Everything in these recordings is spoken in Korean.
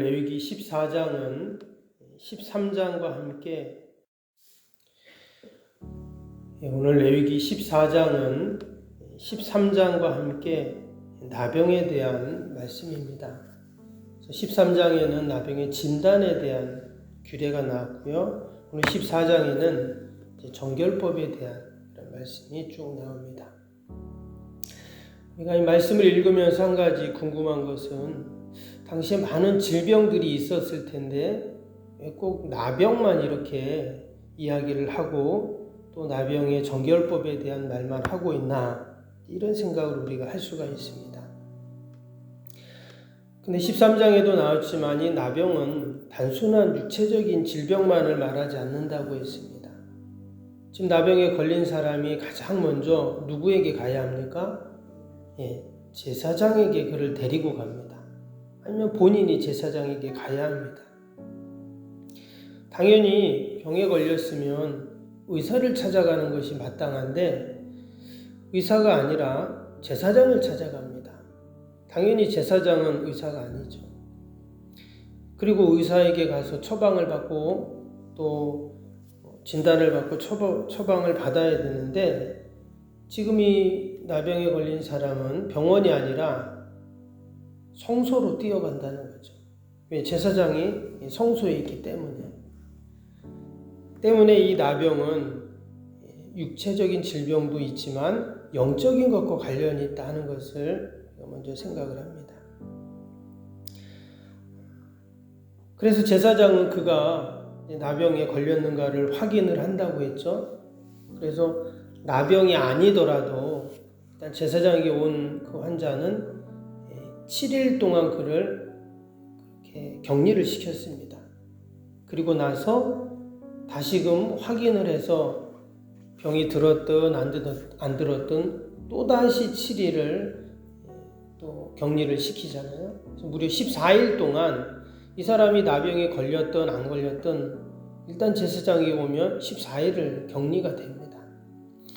레위기 14장은 13장과 함께 오늘 레위기 14장은 13장과 함께 나병에 대한 말씀입니다. 13장에는 나병의 진단에 대한 규례가 나왔고요. 오늘 14장에는 정결법에 대한 그런 말씀이 쭉 나옵니다. 우리가 이 말씀을 읽으면서 한 가지 궁금한 것은 당시에 많은 질병들이 있었을 텐데 왜 꼭 나병만 이렇게 이야기를 하고 또 나병의 정결법에 대한 말만 하고 있나, 이런 생각을 우리가 할 수가 있습니다. 근데 13장에도 나왔지만 이 나병은 단순한 육체적인 질병만을 말하지 않는다고 했습니다. 지금 나병에 걸린 사람이 가장 먼저 누구에게 가야 합니까? 제사장에게 그를 데리고 갑니다. 아니면 본인이 제사장에게 가야 합니다. 당연히 병에 걸렸으면 의사를 찾아가는 것이 마땅한데 의사가 아니라 제사장을 찾아갑니다. 당연히 제사장은 의사가 아니죠. 그리고 의사에게 가서 처방을 받고 또 진단을 받고 처방을 받아야 되는데 지금 이 나병에 걸린 사람은 병원이 아니라 성소로 뛰어간다는 거죠. 왜? 제사장이 성소에 있기 때문에 이 나병은 육체적인 질병도 있지만 영적인 것과 관련이 있다는 것을 먼저 생각을 합니다. 그래서 제사장은 그가 나병에 걸렸는가를 확인을 한다고 했죠. 그래서 나병이 아니더라도 일단 제사장에게 온 그 환자는 7일 동안 그를 그렇게 격리를 시켰습니다. 그리고 나서 다시금 확인을 해서 병이 들었든 안 들었든 또다시 7일을 또 격리를 시키잖아요. 무려 14일 동안 이 사람이 나병에 걸렸든 안 걸렸든 일단 제사장이 오면 14일을 격리가 됩니다.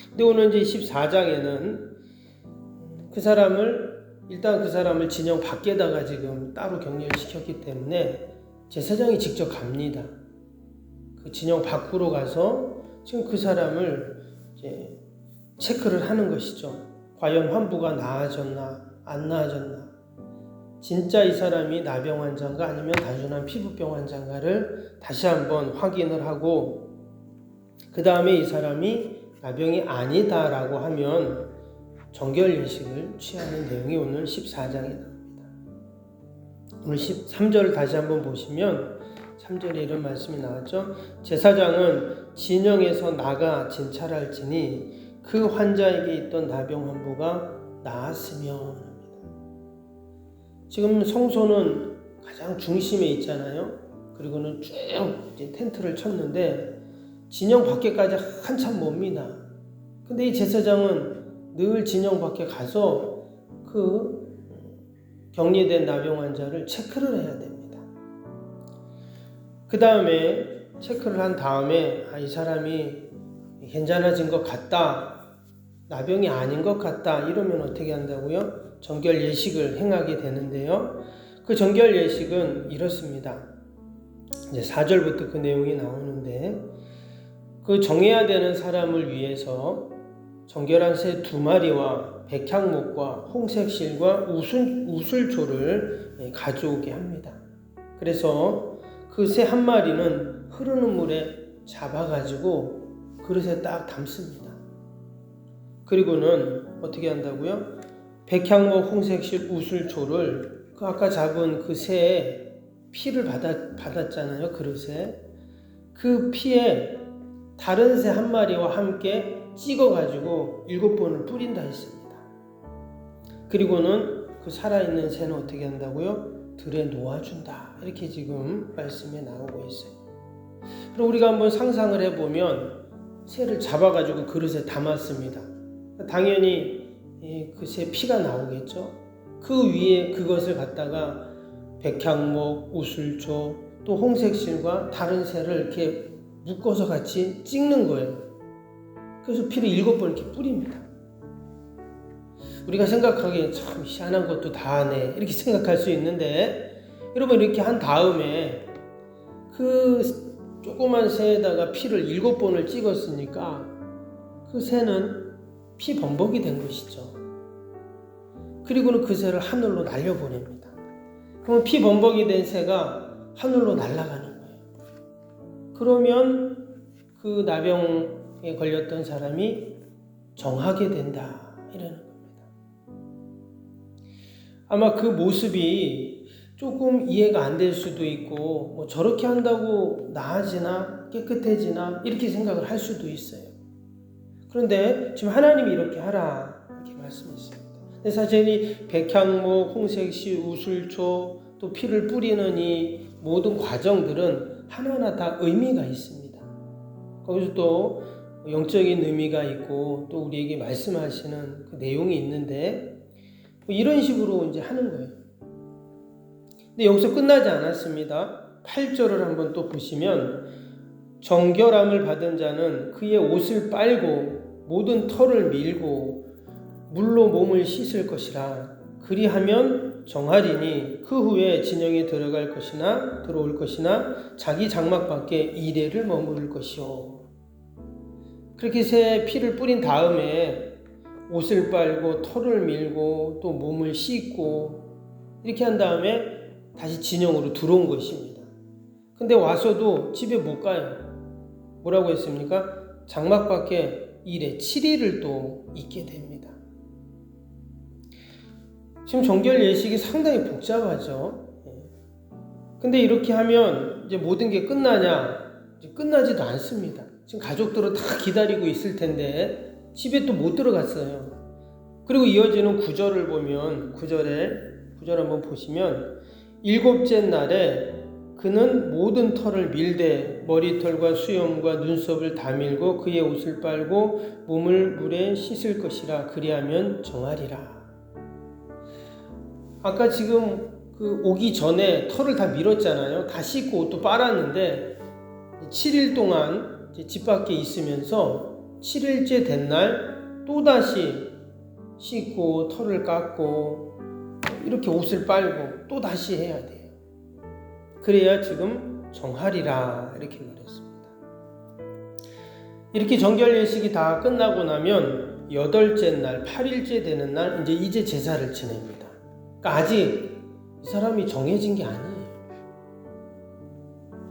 근데 오늘 이제 14장에는 그 사람을 진영 밖에다가 지금 따로 격리를 시켰기 때문에 제사장이 직접 갑니다. 그 진영 밖으로 가서 지금 그 사람을 이제 체크를 하는 것이죠. 과연 환부가 나아졌나 안 나아졌나, 진짜 이 사람이 나병 환자인가 아니면 단순한 피부병 환자인가를 다시 한번 확인을 하고, 그 다음에 이 사람이 나병이 아니다라고 하면 정결 예식을 취하는 내용이 오늘 14장에 나옵니다. 오늘 13절을 다시 한번 보시면 3절에 이런 말씀이 나왔죠. 제사장은 진영에서 나가 진찰할지니 그 환자에게 있던 나병 환부가 나았으면. 지금 성소는 가장 중심에 있잖아요. 그리고는 쭉 이제 텐트를 쳤는데 진영 밖에까지 한참 멉니다. 근데 이 제사장은 늘 진영 밖에 가서 그 격리된 나병 환자를 체크를 해야 됩니다. 그 다음에 체크를 한 다음에 이 사람이 괜찮아진 것 같다, 나병이 아닌 것 같다, 이러면 어떻게 한다고요? 정결 예식을 행하게 되는데요. 그 정결 예식은 이렇습니다. 이제 4절부터 그 내용이 나오는데, 그 정해야 되는 사람을 위해서 정결한 새 2마리와 백향목과 홍색실과 우슬초를 가져오게 합니다. 그래서 그 새 1마리는 흐르는 물에 잡아가지고 그릇에 딱 담습니다. 그리고는 어떻게 한다고요? 백향목, 홍색실, 우슬초를 그 아까 잡은 그 새의 피를 받았잖아요. 그릇에. 그 피에 다른 새 1마리와 함께 찍어가지고 7번을 뿌린다 했습니다. 그리고는 그 살아있는 새는 어떻게 한다고요? 들에 놓아준다. 이렇게 지금 말씀에 나오고 있어요. 그럼 우리가 한번 상상을 해보면 새를 잡아가지고 그릇에 담았습니다. 당연히 그 새 피가 나오겠죠. 그 위에 그것을 갖다가 백향목, 우슬초, 또 홍색실과 다른 새를 이렇게 묶어서 같이 찍는 거예요. 그래서 피를 7번 이렇게 뿌립니다. 우리가 생각하기에 참 희한한 것도 다 하네, 이렇게 생각할 수 있는데 여러분 이렇게 한 다음에 그 조그만 새에다가 피를 7번을 찍었으니까 그 새는 피 범벅이 된 것이죠. 그리고는 그 새를 하늘로 날려보냅니다. 그러면 피 범벅이 된 새가 하늘로 날아가는 거예요. 그러면 그 나병에 걸렸던 사람이 정하게 된다 이러는 겁니다. 아마 그 모습이 조금 이해가 안 될 수도 있고 뭐 저렇게 한다고 나아지나 깨끗해지나 이렇게 생각을 할 수도 있어요. 그런데 지금 하나님이 이렇게 하라 이렇게 말씀했습니다. 근데 사실 이 백향목, 홍색시, 우술초 또 피를 뿌리는 이 모든 과정들은 하나하나 다 의미가 있습니다. 거기서 또 영적인 의미가 있고 또 우리에게 말씀하시는 그 내용이 있는데 뭐 이런 식으로 이제 하는 거예요. 근데 여기서 끝나지 않았습니다. 8절을 한번 또 보시면 정결함을 받은 자는 그의 옷을 빨고 모든 털을 밀고 물로 몸을 씻을 것이라. 그리하면 정하리니 그 후에 진영에 들어갈 것이나 들어올 것이나 자기 장막 밖에 이레를 머무를 것이요. 그렇게 새 피를 뿌린 다음에 옷을 빨고 털을 밀고 또 몸을 씻고 이렇게 한 다음에 다시 진영으로 들어온 것입니다. 근데 와서도 집에 못 가요. 뭐라고 했습니까? 장막 밖에 이래 7일을 또 있게 됩니다. 지금 정결 예식이 상당히 복잡하죠. 근데 이렇게 하면 이제 모든 게 끝나냐? 이제 끝나지도 않습니다. 지금 가족들은 다 기다리고 있을 텐데 집에 또 못 들어갔어요. 그리고 이어지는 9절을 보면 9절 한번 보시면 일곱째 날에 그는 모든 털을 밀되 머리털과 수염과 눈썹을 다 밀고 그의 옷을 빨고 몸을 물에 씻을 것이라. 그리하면 정하리라. 아까 지금 그 오기 전에 털을 다 밀었잖아요. 다 씻고 옷도 빨았는데 7일 동안 집 밖에 있으면서 7일째 된 날 또다시 씻고 털을 깎고 이렇게 옷을 빨고 또 다시 해야 돼요. 그래야 지금 정하리라 이렇게 말했습니다. 이렇게 정결 예식이 다 끝나고 나면 8째 날 8일째 되는 날 이제 제사를 지냅니다. 그러니까 아직 이 사람이 정해진 게 아니에요.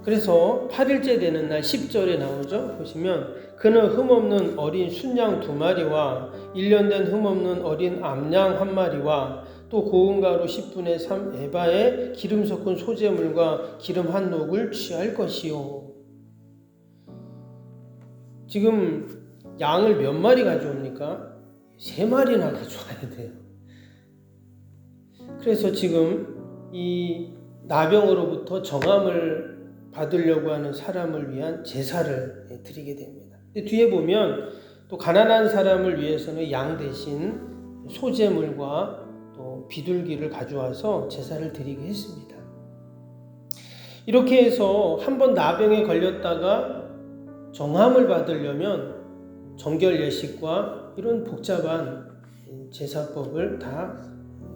그래서 8일째 되는 날 10절에 나오죠. 보시면 그는 흠없는 어린 순양 2마리와 1년 된 흠없는 어린 암양 1마리와 또 고운 가루 10분의 3 에바에 기름 섞은 소재물과 기름 한 녹을 취할 것이요. 지금 양을 몇 마리 가져옵니까? 3마리나 가져와야 돼요. 그래서 지금 이 나병으로부터 정함을 받으려고 하는 사람을 위한 제사를 드리게 됩니다. 뒤에 보면 또 가난한 사람을 위해서는 양 대신 소재물과 또 비둘기를 가져와서 제사를 드리게 했습니다. 이렇게 해서 한번 나병에 걸렸다가 정함을 받으려면 정결 예식과 이런 복잡한 제사법을 다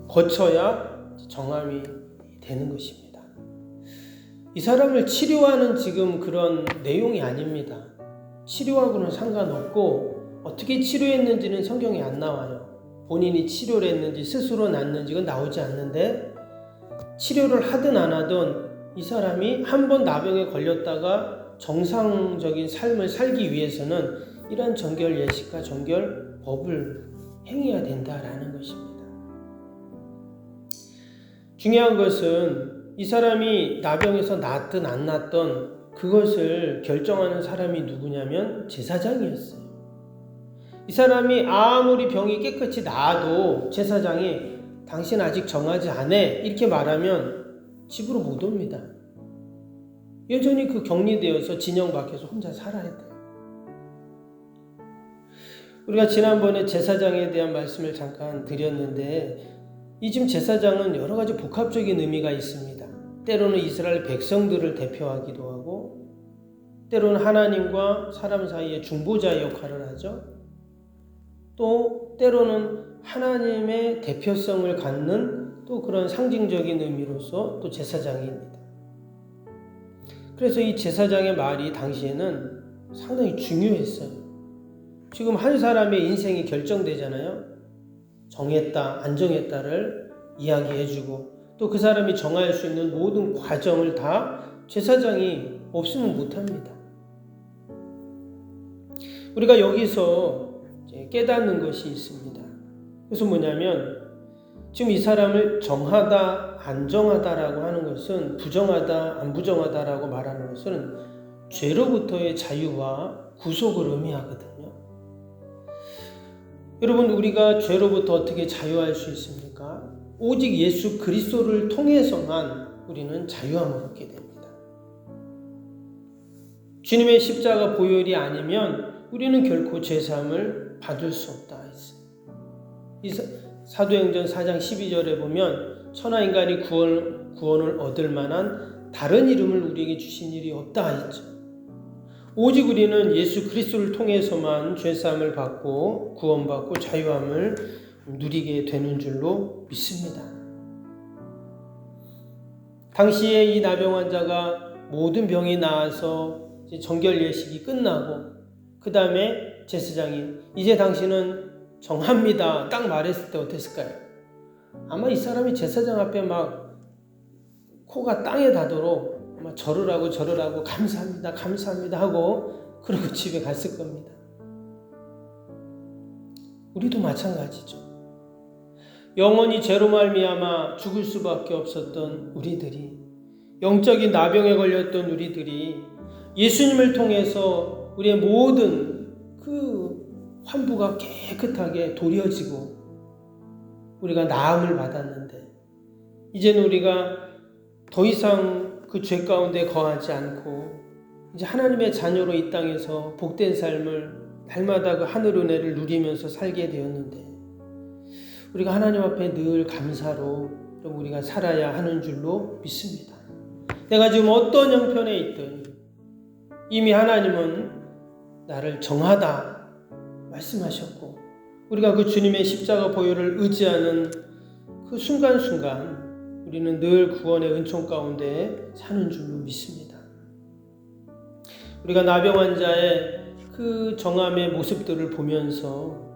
거쳐야 정함이 되는 것입니다. 이 사람을 치료하는 지금 그런 내용이 아닙니다. 치료하고는 상관없고 어떻게 치료했는지는 성경에 안 나와요. 본인이 치료를 했는지 스스로 낫는지 는 나오지 않는데 치료를 하든 안 하든 이 사람이 한번 나병에 걸렸다가 정상적인 삶을 살기 위해서는 이러한 정결 예식과 정결 법을 행해야 된다라는 것입니다. 중요한 것은 이 사람이 나병에서 낫든 안 낫든 그것을 결정하는 사람이 누구냐면 제사장이었어요. 이 사람이 아무리 병이 깨끗이 나아도 제사장이 당신 아직 정하지 않아 이렇게 말하면 집으로 못 옵니다. 여전히 그 격리되어서 진영 밖에서 혼자 살아야 돼요. 우리가 지난번에 제사장에 대한 말씀을 잠깐 드렸는데 이 지금 제사장은 여러 가지 복합적인 의미가 있습니다. 때로는 이스라엘 백성들을 대표하기도 하고 때로는 하나님과 사람 사이의 중보자 역할을 하죠. 또 때로는 하나님의 대표성을 갖는 또 그런 상징적인 의미로서 또 제사장입니다. 그래서 이 제사장의 말이 당시에는 상당히 중요했어요. 지금 한 사람의 인생이 결정되잖아요. 정했다, 안 정했다를 이야기해주고 또 그 사람이 정할 수 있는 모든 과정을 다 제사장이 없으면 못합니다. 우리가 여기서 깨닫는 것이 있습니다. 그래서 뭐냐면 지금 이 사람을 정하다, 안 정하다라고 하는 것은 부정하다, 안 부정하다라고 말하는 것은 죄로부터의 자유와 구속을 의미하거든요. 여러분, 우리가 죄로부터 어떻게 자유할 수 있습니까? 오직 예수 그리스도를 통해서만 우리는 자유함을 얻게 됩니다. 주님의 십자가 보혈이 아니면 우리는 결코 죄사함을 받을 수 없다 했어요. 사도행전 4장 12절에 보면 천하인간이 구원을 얻을 만한 다른 이름을 우리에게 주신 일이 없다 했죠. 오직 우리는 예수 그리스도를 통해서만 죄사함을 받고 구원받고 자유함을 누리게 되는 줄로 믿습니다. 당시에 이 나병 환자가 모든 병이 나아서 정결 예식이 끝나고 그 다음에 제사장이 이제 당신은 정합니다 딱 말했을 때 어땠을까요? 아마 이 사람이 제사장 앞에 막 코가 땅에 닿도록 아마 절을 하고 감사합니다 감사합니다 하고 그러고 집에 갔을 겁니다. 우리도 마찬가지죠. 영원히 죄로 말미암아 죽을 수밖에 없었던 우리들이, 영적인 나병에 걸렸던 우리들이 예수님을 통해서 우리의 모든 그 환부가 깨끗하게 도려지고 우리가 나음을 받았는데 이제는 우리가 더 이상 그 죄 가운데 거하지 않고 이제 하나님의 자녀로 이 땅에서 복된 삶을 날마다 그 하늘 은혜를 누리면서 살게 되었는데 우리가 하나님 앞에 늘 감사로 우리가 살아야 하는 줄로 믿습니다. 내가 지금 어떤 형편에 있든 이미 하나님은 나를 정하다 말씀하셨고 우리가 그 주님의 십자가 보혈을 의지하는 그 순간순간 우리는 늘 구원의 은총 가운데 사는 줄로 믿습니다. 우리가 나병 환자의 그 정함의 모습들을 보면서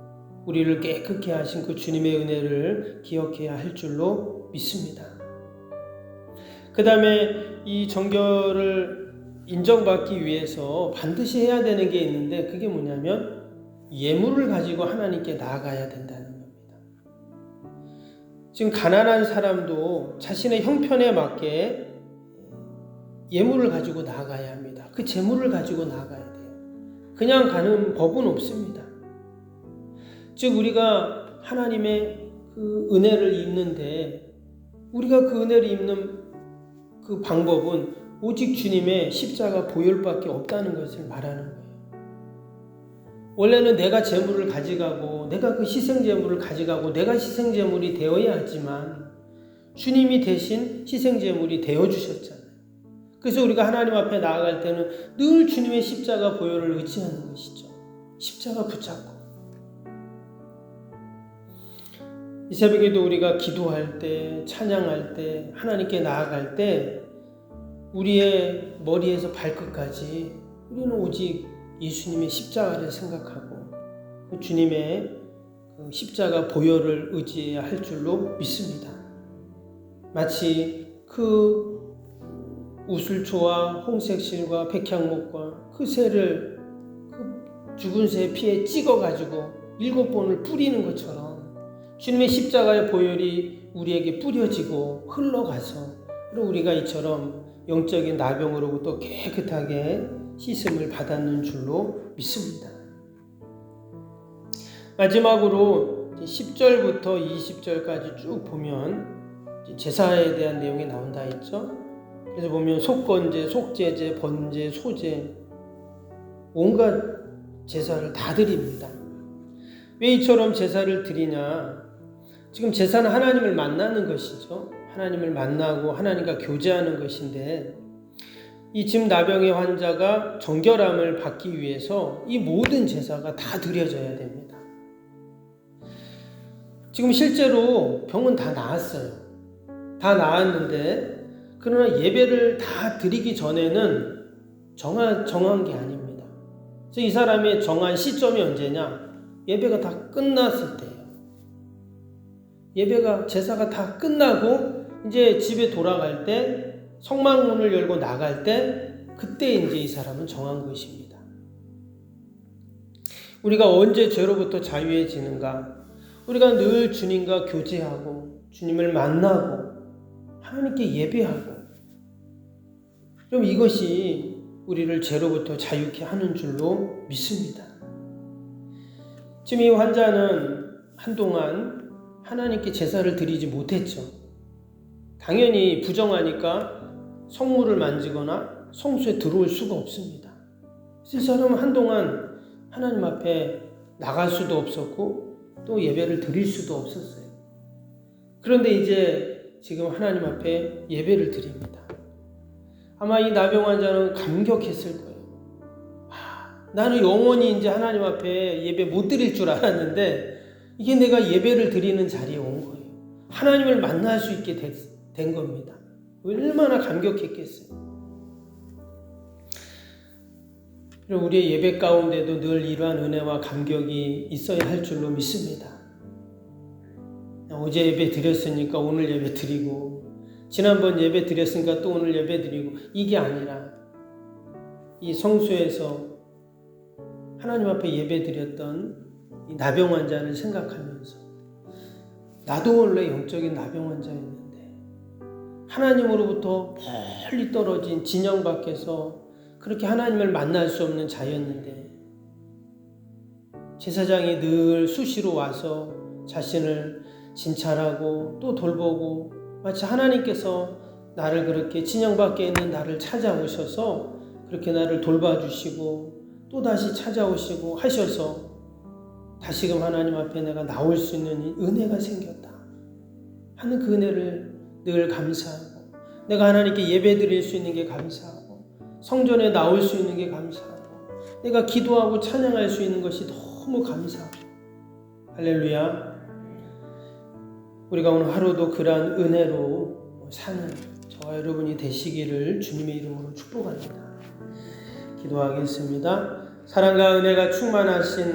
우리를 깨끗게 하신 그 주님의 은혜를 기억해야 할 줄로 믿습니다. 그 다음에 이 정결을 인정받기 위해서 반드시 해야 되는 게 있는데 그게 뭐냐면 예물을 가지고 하나님께 나아가야 된다는 겁니다. 지금 가난한 사람도 자신의 형편에 맞게 예물을 가지고 나아가야 합니다. 그 재물을 가지고 나아가야 돼요. 그냥 가는 법은 없습니다. 즉 우리가 하나님의 그 은혜를 입는데 우리가 그 은혜를 입는 그 방법은 오직 주님의 십자가 보혈밖에 없다는 것을 말하는 거예요. 원래는 내가 재물을 가져가고 내가 그 희생제물을 가져가고 내가 희생제물이 되어야 하지만 주님이 대신 희생제물이 되어주셨잖아요. 그래서 우리가 하나님 앞에 나아갈 때는 늘 주님의 십자가 보혈을 의지하는 것이죠. 십자가 붙잡고 이 새벽에도 우리가 기도할 때, 찬양할 때, 하나님께 나아갈 때 우리의 머리에서 발끝까지 우리는 오직 예수님의 십자가를 생각하고 주님의 십자가 보혈을 의지해야 할 줄로 믿습니다. 마치 그 우슬초와 홍색실과 백향목과 그 새를 그 죽은 새 피에 찍어가지고 7번을 뿌리는 것처럼 주님의 십자가의 보혈이 우리에게 뿌려지고 흘러가서 우리가 이처럼 영적인 나병으로부터 깨끗하게 씻음을 받았는 줄로 믿습니다. 마지막으로 10절부터 20절까지 쭉 보면 제사에 대한 내용이 나온다 했죠. 그래서 보면 속건제, 속제제, 번제, 소제 온갖 제사를 다 드립니다. 왜 이처럼 제사를 드리냐? 지금 제사는 하나님을 만나는 것이죠. 하나님을 만나고 하나님과 교제하는 것인데 이 지금 나병의 환자가 정결함을 받기 위해서 이 모든 제사가 다 드려져야 됩니다. 지금 실제로 병은 다 나았어요. 다 나았는데 그러나 예배를 다 드리기 전에는 정한 게 아닙니다. 그래서 이 사람의 정한 시점이 언제냐? 예배가 다 끝났을 때예요. 제사가 다 끝나고 이제 집에 돌아갈 때, 성막문을 열고 나갈 때, 그때 이제 이 사람은 정한 것입니다. 우리가 언제 죄로부터 자유해지는가? 우리가 늘 주님과 교제하고 주님을 만나고 하나님께 예배하고, 그럼 이것이 우리를 죄로부터 자유케 하는 줄로 믿습니다. 지금 이 환자는 한동안 하나님께 제사를 드리지 못했죠. 당연히 부정하니까 성물을 만지거나 성소에 들어올 수가 없습니다. 그래서 이 사람은 한동안 하나님 앞에 나갈 수도 없었고 또 예배를 드릴 수도 없었어요. 그런데 이제 지금 하나님 앞에 예배를 드립니다. 아마 이 나병 환자는 감격했을 거예요. 나는 영원히 이제 하나님 앞에 예배 못 드릴 줄 알았는데 이게 내가 예배를 드리는 자리에 온 거예요. 하나님을 만날 수 있게 된 겁니다. 얼마나 감격했겠어요. 우리의 예배 가운데도 늘 이러한 은혜와 감격이 있어야 할 줄로 믿습니다. 어제 예배 드렸으니까 오늘 예배 드리고, 지난번 예배 드렸으니까 또 오늘 예배 드리고, 이게 아니라 이 성소에서 하나님 앞에 예배 드렸던 이 나병 환자를 생각하면서, 나도 원래 영적인 나병 환자였는데 하나님으로부터 멀리 떨어진 진영 밖에서 그렇게 하나님을 만날 수 없는 자였는데, 제사장이 늘 수시로 와서 자신을 진찰하고 또 돌보고, 마치 하나님께서 나를 그렇게 진영 밖에 있는 나를 찾아오셔서 그렇게 나를 돌봐주시고 또다시 찾아오시고 하셔서 다시금 하나님 앞에 내가 나올 수 있는 은혜가 생겼다 하는 그 은혜를 늘 감사하고, 내가 하나님께 예배 드릴 수 있는 게 감사하고, 성전에 나올 수 있는 게 감사하고, 내가 기도하고 찬양할 수 있는 것이 너무 감사하고, 할렐루야. 우리가 오늘 하루도 그러한 은혜로 사는 저와 여러분이 되시기를 주님의 이름으로 축복합니다. 기도하겠습니다. 사랑과 은혜가 충만하신